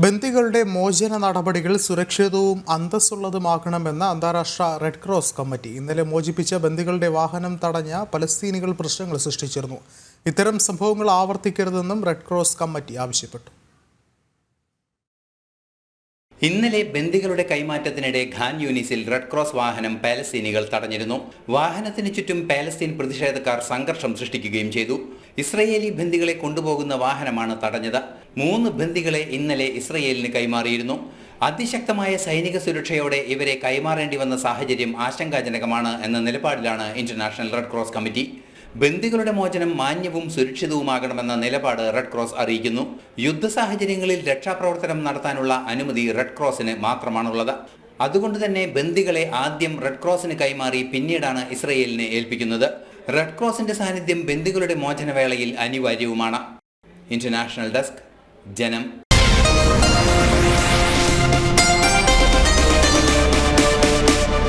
ബന്ദികളുടെ മോചന നടപടികൾ സുരക്ഷിതവും അന്തസ്സുള്ളതുമാക്കണമെന്ന് അന്താരാഷ്ട്ര റെഡ് ക്രോസ് കമ്മിറ്റി ഇന്നലെ മോചിപ്പിച്ച ബന്ദികളുടെ വാഹനം തടഞ്ഞ പലസ്തീനികൾ പ്രശ്നങ്ങൾ സൃഷ്ടിച്ചിരുന്നു. ഇത്തരം സംഭവങ്ങൾ ആവർത്തിക്കരുതെന്നും റെഡ് ക്രോസ് കമ്മിറ്റി ആവശ്യപ്പെട്ടു. ഇന്നലെ ബന്ദികളുടെ കൈമാറ്റത്തിനിടെ ഖാൻ യൂനിസിൽ റെഡ് ക്രോസ് വാഹനം പാലസ്തീനികൾ തടഞ്ഞിരുന്നു. വാഹനത്തിന് ചുറ്റും പാലസ്തീൻ പ്രതിഷേധക്കാർ സംഘർഷം സൃഷ്ടിക്കുകയും ചെയ്തു. ഇസ്രയേലി ബന്ദികളെ കൊണ്ടുപോകുന്ന വാഹനമാണ് തടഞ്ഞത്. 3 ബന്ദികളെ ഇന്നലെ ഇസ്രയേലിന് കൈമാറിയിരുന്നു. അതിശക്തമായ സൈനിക സുരക്ഷയോടെ ഇവരെ കൈമാറേണ്ടി വന്ന സാഹചര്യം ആശങ്കാജനകമാണ് എന്ന നിലപാടിലാണ് ഇന്റർനാഷണൽ റെഡ് ക്രോസ് കമ്മിറ്റി. ബന്ദികളുടെ മോചനം മാന്യവും സുരക്ഷിതവുമാകണമെന്ന നിലപാട് റെഡ് ക്രോസ് അറിയിക്കുന്നു. യുദ്ധ സാഹചര്യങ്ങളിൽ രക്ഷാപ്രവർത്തനം നടത്താനുള്ള അനുമതി റെഡ് ക്രോസിന് മാത്രമാണുള്ളത്. അതുകൊണ്ട് തന്നെ ബന്ദികളെ ആദ്യം റെഡ് ക്രോസിന് കൈമാറി പിന്നീടാണ് ഇസ്രയേലിനെ ഏൽപ്പിക്കുന്നത്. റെഡ് ക്രോസിന്റെ സാന്നിധ്യം ബന്ദികളുടെ മോചനവേളയിൽ അനിവാര്യവുമാണ്. ഇന്റർനാഷണൽ ഡെസ്ക്, ജനം.